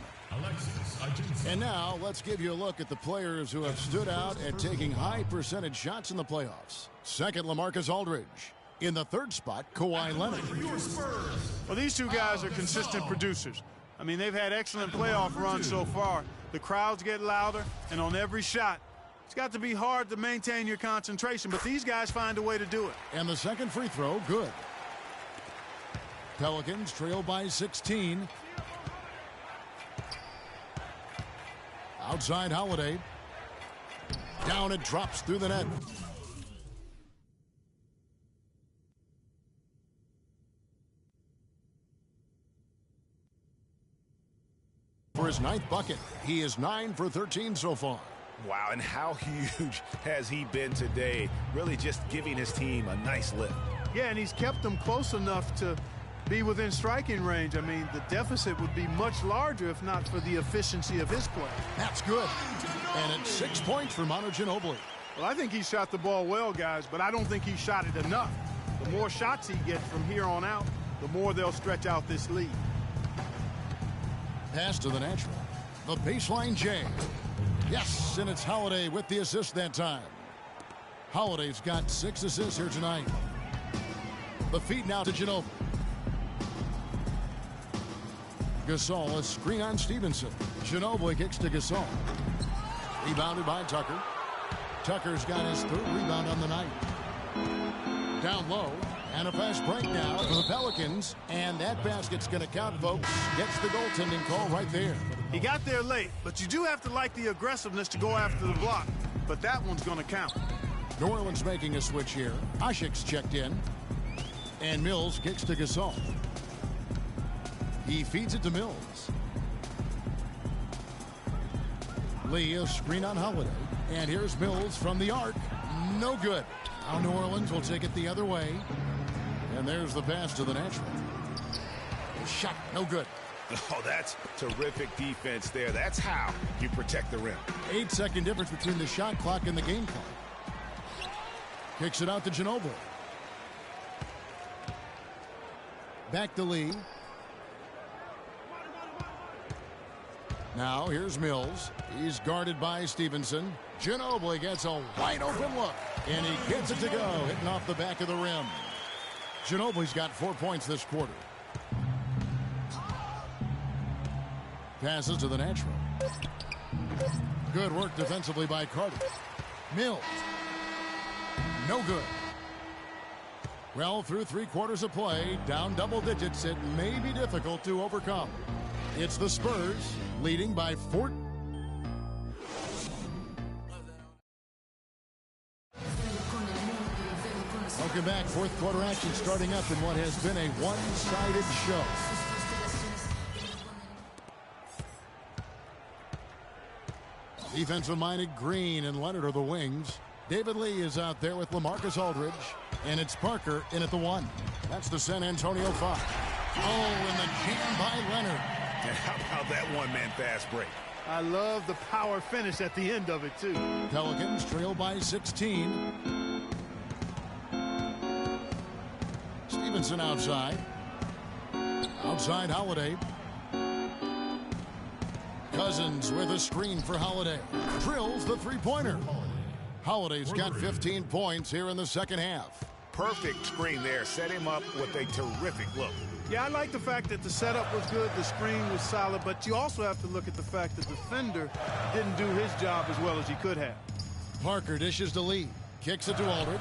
And now let's give you a look at the players who have stood out at taking high percentage shots in the playoffs. Second, LaMarcus Aldridge. In the third spot, Kawhi Leonard. Well, these two guys are consistent producers. I mean, they've had excellent playoff runs so far. The crowds get louder, and on every shot, it's got to be hard to maintain your concentration, but these guys find a way to do it. And the second free throw, good. Pelicans trail by 16. Outside Holiday. Down it drops through the net. For his 9th bucket. He is 9 for 13 so far. Wow, and how huge has he been today? Really just giving his team a nice lift. Yeah, and he's kept them close enough to be within striking range. I mean, the deficit would be much larger if not for the efficiency of his play. That's good. And it's 6 points for Manu Ginobili. Well, I think he shot the ball well, guys, but I don't think he shot it enough. The more shots he gets from here on out, the more they'll stretch out this lead. Pass to the natural. The baseline J. Yes, and it's Holiday with the assist that time. Holiday's got 6 assists here tonight. The feed now to Ginobili. Gasol, a screen on Stevenson. Ginobili kicks to Gasol. Rebounded by Tucker. Tucker's got his 3rd rebound on the night. Down low, and a fast break now for the Pelicans. And that basket's going to count, folks. Gets the goaltending call right there. He got there late, but you do have to like the aggressiveness to go after the block. But that one's going to count. New Orleans making a switch here. Asik's checked in. And Mills kicks to Gasol. He feeds it to Mills. Lee, a screen on Holiday. And here's Mills from the arc. No good. Now New Orleans will take it the other way. And there's the pass to the natural. Shot, no good. Oh, that's terrific defense there. That's how you protect the rim. 8-second difference between the shot clock and the game clock. Kicks it out to Ginobili. Back to Lee. Now here's Mills. He's guarded by Stevenson. Ginobili gets a wide open look. And he gets it to go, hitting off the back of the rim. Ginobili's got 4 points this quarter. Passes to the natural. Good work defensively by Carter. Mills. No good. Well, through 3 quarters of play, down double digits, it may be difficult to overcome. It's the Spurs leading by 4. Welcome back. 4th quarter action starting up in what has been a one-sided show. Defensive-minded Green and Leonard are the wings. David Lee is out there with LaMarcus Aldridge. And it's Parker in at the 1. That's the San Antonio 5. Oh, and the jam by Leonard. How about that one-man fast break? I love the power finish at the end of it, too. Pelicans trail by 16. Stevenson outside. Outside Holiday. Cousins with a screen for Holiday. Drills the three-pointer. Holiday's got 15 points here in the second half. Perfect screen there. Set him up with a terrific look. Yeah, I like the fact that the setup was good, the screen was solid, but you also have to look at the fact that the defender didn't do his job as well as he could have. Parker dishes to Lee. Kicks it to Aldridge.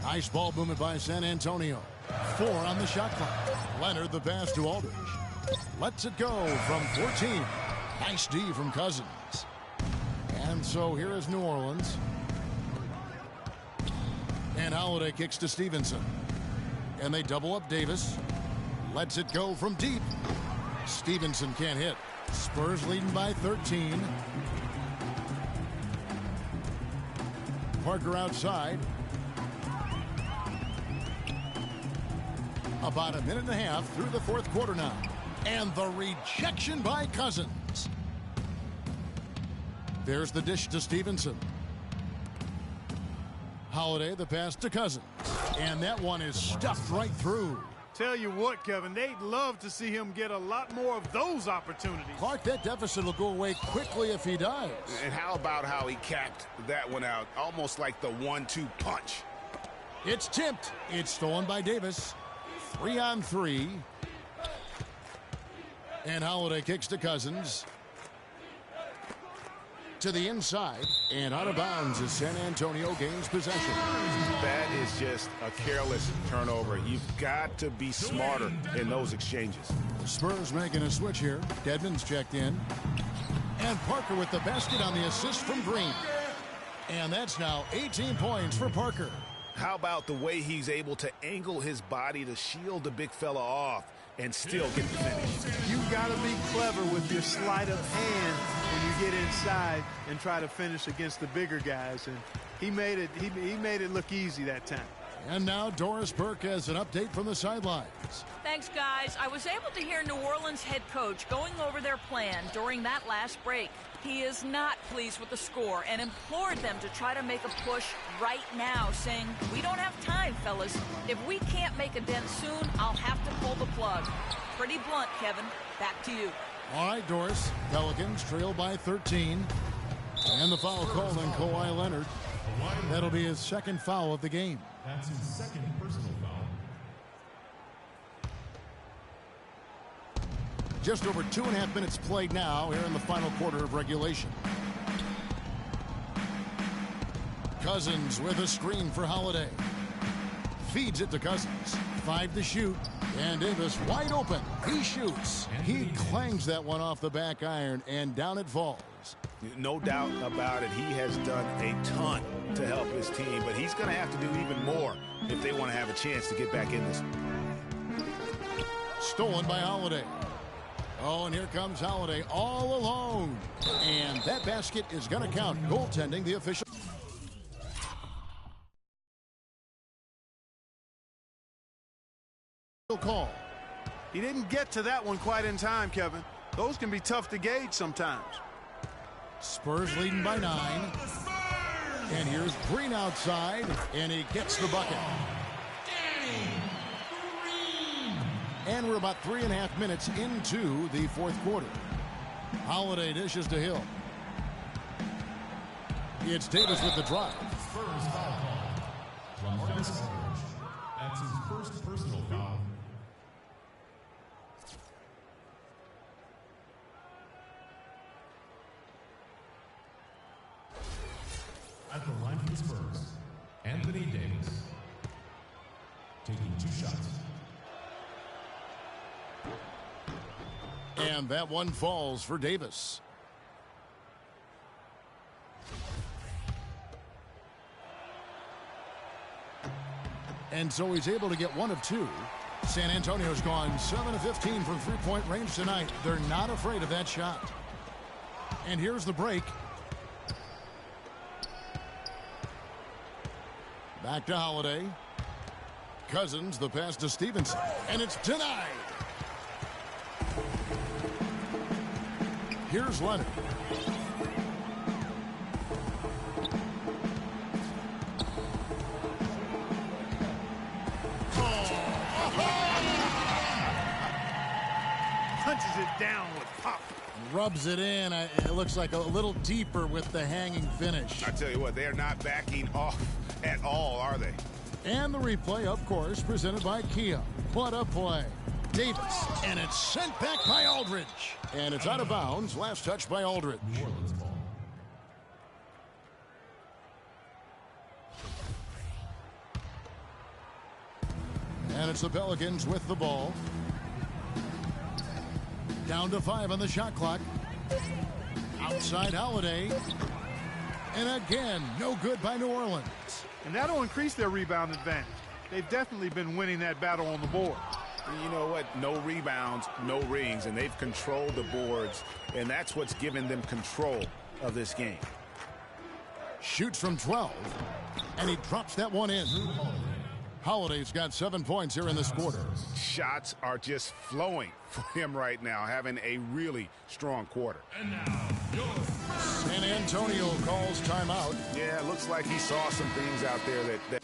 Nice ball movement by San Antonio. 4 on the shot clock. Leonard the pass to Aldridge. Lets it go from 14. Nice D from Cousins. And so here is New Orleans. And Holiday kicks to Stevenson. And they double up Davis. Lets it go from deep. Stevenson can't hit. Spurs leading by 13. Parker outside. About a minute and a half through the 4th quarter now. And the rejection by Cousins. There's the dish to Stevenson. Holiday, the pass to Cousins. And that one is stuffed right through. Tell you what, Kevin, they'd love to see him get a lot more of those opportunities. Clark, that deficit will go away quickly if he does. And how about how he capped that one out? Almost like the 1-2 punch. It's tipped. It's stolen by Davis. 3 on 3. And Holiday kicks to Cousins. To the inside. And out of bounds as San Antonio gains possession. That is just a careless turnover. You've got to be smarter in those exchanges. The Spurs making a switch here. Dedmon's checked in. And Parker with the basket on the assist from Green. And that's now 18 points for Parker. How about the way he's able to angle his body to shield the big fella off and still get the finish? You've got to be clever with your sleight of hand when you get inside and try to finish against the bigger guys. And he made it look easy that time. And now Doris Burke has an update from the sidelines. The Thanks, guys. I was able to hear New Orleans head coach going over their plan during that last break. He is not pleased with the score and implored them to try to make a push right now, saying, "We don't have time, fellas. If we can't make a dent soon, I'll have to pull the plug." Pretty blunt, Kevin. Back to you. All right, Doris. Pelicans trail by 13. And the foul called on Kawhi Leonard. That'll be his second foul of the game. That's his second personal foul. Just over 2.5 minutes played now here in the final quarter of regulation. Cousins with a screen for Holiday. Feeds it to Cousins. 5 to shoot. And Davis wide open. He shoots. He clangs that one off the back iron, and down it falls. No doubt about it. He has done a ton to help his team, but he's going to have to do even more if they want to have a chance to get back in this. Stolen by Holiday. Oh, and here comes Holiday all alone. And that basket is going to count. Goaltending the official. Call. He didn't get to that one quite in time, Kevin. Those can be tough to gauge sometimes. Spurs leading by 9. And here's Green outside, and he gets the bucket. And we're about 3.5 minutes into the fourth quarter. Holiday dishes to Hill. It's Davis with the drive. Spurs foul call. LaMarcus Aldridge. That's his first personal foul. At the line for the Spurs, Anthony Davis. Taking 2 shots. And that one falls for Davis. And so he's able to get 1 of 2. San Antonio's gone 7 of 15 from three-point range tonight. They're not afraid of that shot. And here's the break. Back to Holiday. Cousins, the pass to Stevenson. And it's denied. Here's Leonard. Punches it down with pop. Rubs it in. It looks like a little deeper with the hanging finish. I tell you what, they're not backing off at all, are they? And the replay, of course, presented by Kia. What a play. Davis, and it's sent back by Aldridge. And it's out of bounds. Last touch by Aldridge. New Orleans ball. And it's the Pelicans with the ball. Down to 5 on the shot clock. Outside Holiday. And again, no good by New Orleans. And that'll increase their rebound advantage. They've definitely been winning that battle on the board. You know what? No rebounds, no rings, and they've controlled the boards, and that's what's given them control of this game. Shoots from 12, and he drops that one in. Holiday's got 7 points here in this quarter. Shots are just flowing for him right now, having a really strong quarter. And now, San Antonio calls timeout. Yeah, it looks like he saw some things out there that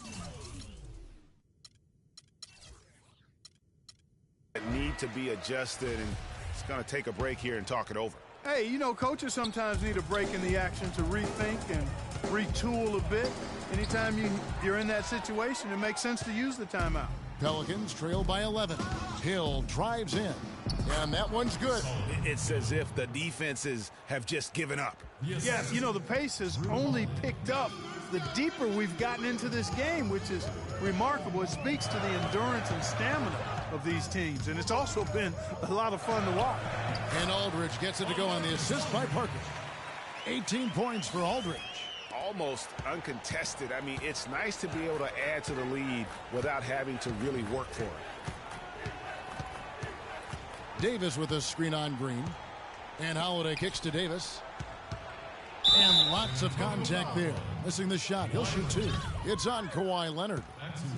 need to be adjusted, and it's going to take a break here and talk it over. Hey, you know, coaches sometimes need a break in the action to rethink and retool a bit. Anytime you're in that situation, it makes sense to use the timeout. Pelicans trail by 11. Hill drives in, and that one's good. It's as if the defenses have just given up. Yes, you know, the pace has only picked up the deeper we've gotten into this game, which is remarkable. It speaks to the endurance and stamina of these teams, and it's also been a lot of fun to watch. And Aldridge gets it to go on the assist by Parker. 18 points for Aldridge. Almost uncontested. I mean, it's nice to be able to add to the lead without having to really work for it. Davis with a screen on Green. And Holiday kicks to Davis. And lots of contact there. Missing the shot. He'll shoot 2. It's on Kawhi Leonard.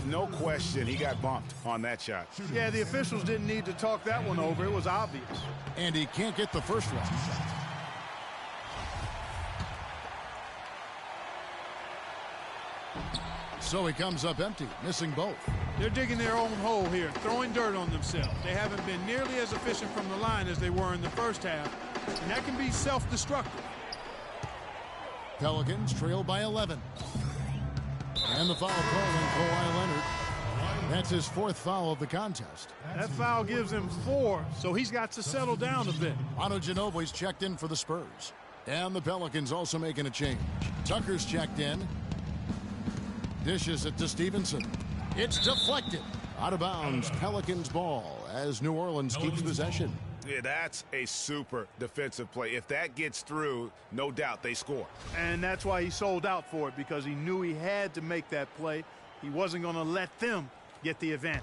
No question, he got bumped on that shot. Yeah, the officials didn't need to talk that one over. It was obvious. And he can't get the first one. So he comes up empty, missing both. They're digging their own hole here, throwing dirt on themselves. They haven't been nearly as efficient from the line as they were in the first half, and that can be self-destructive. Pelicans trail by 11. And the foul called on Kawhi Leonard. That's his 4th foul of the contest. That foul gives him 4, so he's got to settle down a bit. Manu Ginobili's checked in for the Spurs. And the Pelicans also making a change. Tucker's checked in. Dishes it to Stevenson. It's deflected. Out of bounds, Pelicans ball as New Orleans keeps possession. Yeah, that's a super defensive play. If that gets through, no doubt they score. And that's why he sold out for it, because he knew he had to make that play. He wasn't going to let them get the advantage.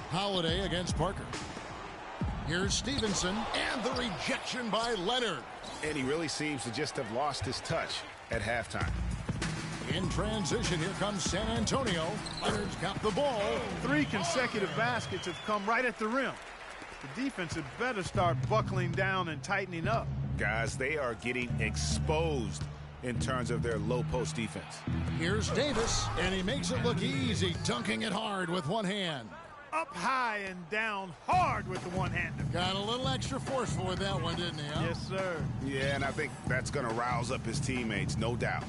Holiday against Parker. Here's Stevenson, and the rejection by Leonard. And he really seems to just have lost his touch at halftime. In transition, here comes San Antonio. Leonard's got the ball. 3 consecutive baskets have come right at the rim. The defense had better start buckling down and tightening up. Guys, they are getting exposed in terms of their low post defense. Here's Davis, and he makes it look easy, dunking it hard with one hand. Up high and down hard with the one-hander. Got a little extra forceful with that one, didn't he? Huh? Yes, sir. Yeah, and I think that's going to rouse up his teammates, no doubt.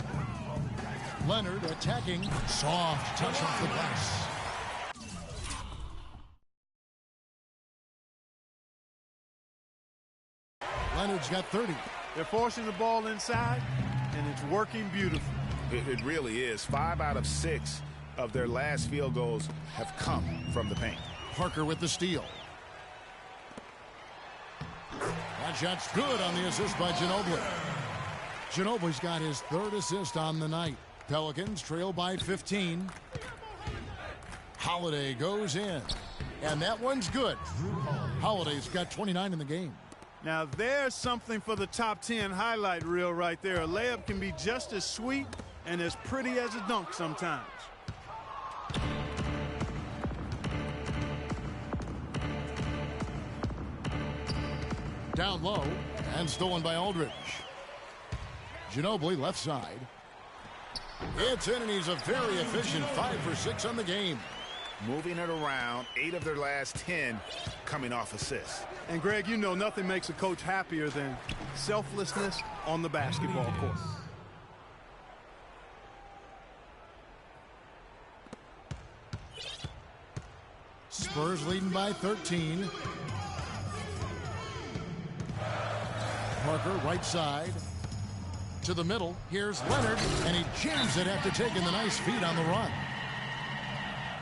Leonard attacking. Soft touch off the glass. Leonard's got 30. They're forcing the ball inside, and it's working beautifully. It really is. 5 out of 6 of their last field goals have come from the paint. Parker with the steal. That shot's good on the assist by Ginobili. Ginobili's got his 3rd assist on the night. Pelicans trail by 15. Holiday goes in, and that one's good. Holiday's got 29 in the game. Now there's something for the top 10 highlight reel right there. A layup can be just as sweet and as pretty as a dunk sometimes. Down low and stolen by Aldridge. Ginobili left side. It's in, and he's a very efficient 5 for 6 on the game. Moving it around, 8 of their last 10 coming off assists. And Greg, you know nothing makes a coach happier than selflessness on the basketball court. Spurs leading by 13. Parker right side to the middle. Here's Leonard, and he jams it after taking the nice feed on the run.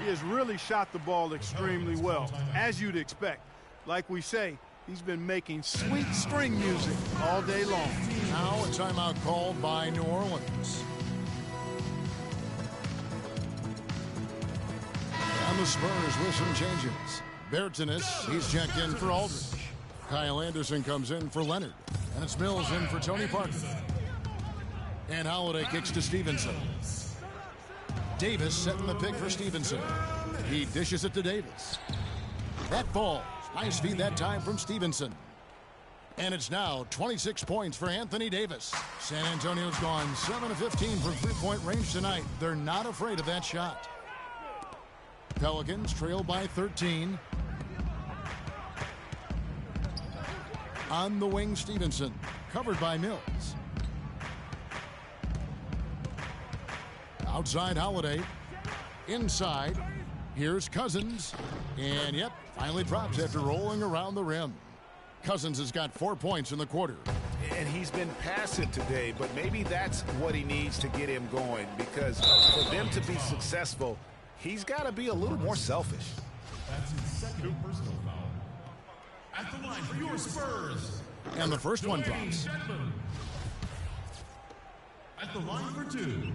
He has really shot the ball extremely well, as you'd expect. Like we say, he's been making sweet string music all day long. Now a timeout called by New Orleans. And the Spurs with some changes. Bertanis, he's checked in for Aldridge. Kyle Anderson comes in for Leonard. And it's Mills in for Tony Parker. And Holiday kicks to Stevenson. Davis setting the pick for Stevenson. He dishes it to Davis. That falls. Nice feed that time from Stevenson. And it's now 26 points for Anthony Davis. San Antonio's gone 7 of 15 from three-point range tonight. They're not afraid of that shot. Pelicans trail by 13. On the wing, Stevenson. Covered by Mills. Outside, Holiday. Inside. Here's Cousins. And, yep, finally drops after rolling around the rim. Cousins has got 4 points in the quarter. And he's been passive today, but maybe that's what he needs to get him going, because for them to be successful, he's got to be a little more selfish. That's his second personal foul. At the line for your Spurs. And the first one drops. At the line for 2.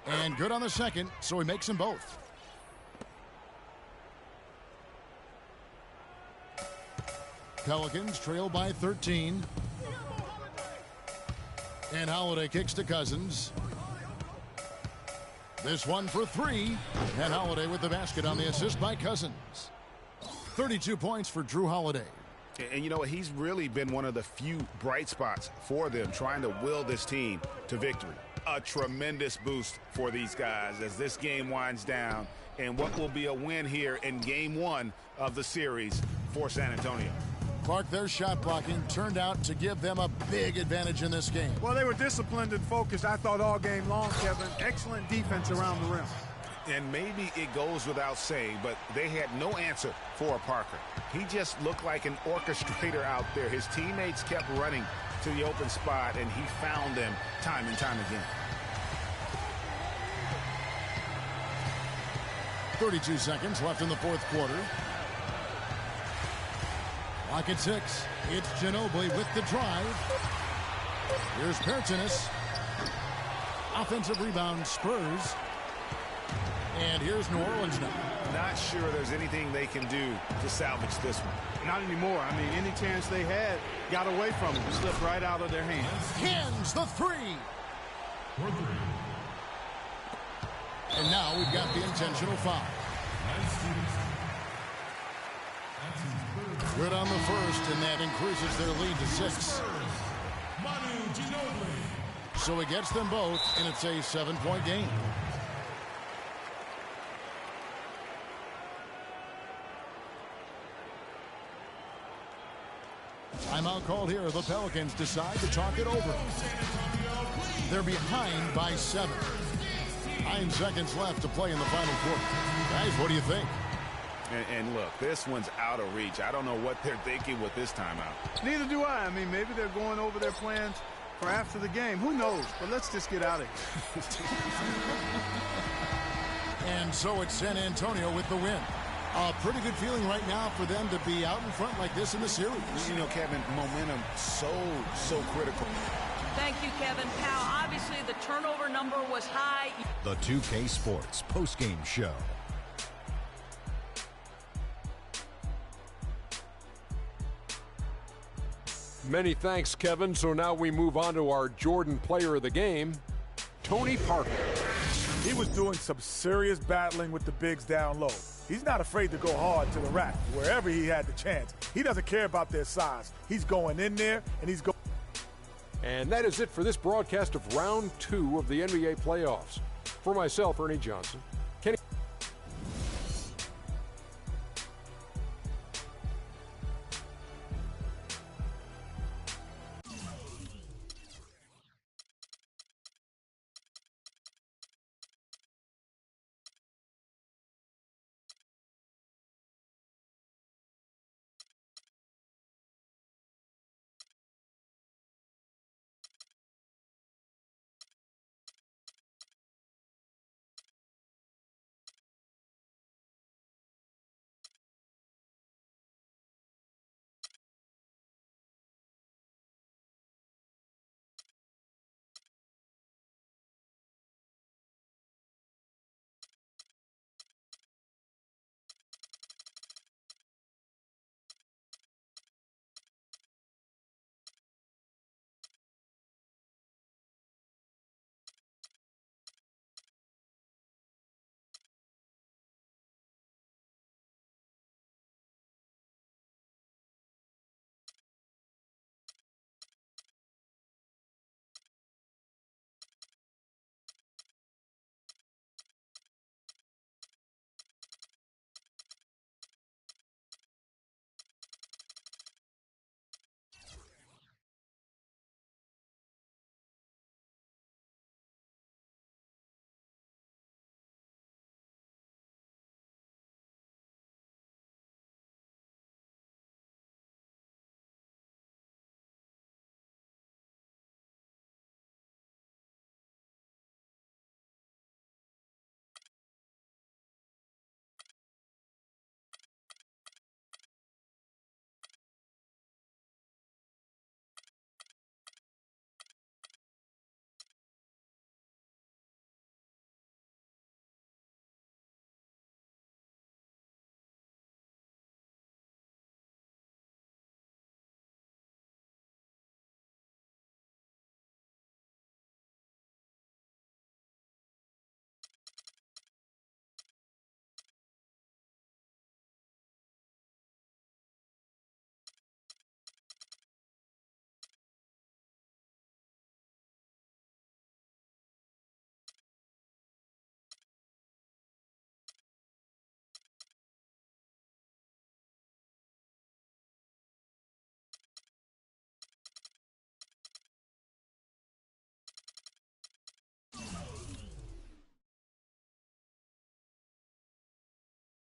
And good on the second, so he makes them both. Pelicans trail by 13. And Holiday kicks to Cousins. This one for three. And Holiday with the basket on the assist by Cousins. 32 points for Drew Holiday. And you know, he's really been one of the few bright spots for them, trying to will this team to victory. A tremendous boost for these guys as this game winds down, and what will be a win here in game one of the series for San Antonio. Clark, their shot blocking turned out to give them a big advantage in this game. Well, they were disciplined and focused, I thought, all game long, Kevin. Excellent defense around the rim. And maybe it goes without saying, but they had no answer for Parker. He just looked like an orchestrator out there. His teammates kept running to the open spot, and he found them time and time again. 32 seconds left in the fourth quarter. Clock at 6. It's Ginobili with the drive. Here's Pertinis. Offensive rebound, Spurs. And here's New Orleans now. Not sure there's anything they can do to salvage this one. Not anymore. I mean, any chance they had got away from them. Slipped right out of their hands. Hands the three. And now we've got the intentional foul. Good on the first, and that increases their lead to 6. So it gets them both, and it's a 7-point game. Timeout called here. The Pelicans decide to talk it over. They're behind by 7. 9 seconds left to play in the final quarter. Guys, what do you think? And look, this one's out of reach. I don't know what they're thinking with this timeout. Neither do I. I mean, maybe they're going over their plans for after the game. Who knows? But let's just get out of here. And so it's San Antonio with the win. A pretty good feeling right now for them to be out in front like this in the series. You know, Kevin, momentum so critical. Thank you, Kevin. Powell, obviously the turnover number was high. The 2K Sports postgame show. Many thanks, Kevin. So now we move on to our Jordan player of the game, Tony Parker. He was doing some serious battling with the bigs down low. He's not afraid to go hard to the rack wherever he had the chance. He doesn't care about their size. He's going in there, and he's going. And that is it for this broadcast of Round 2 of the NBA playoffs. For myself, Ernie Johnson,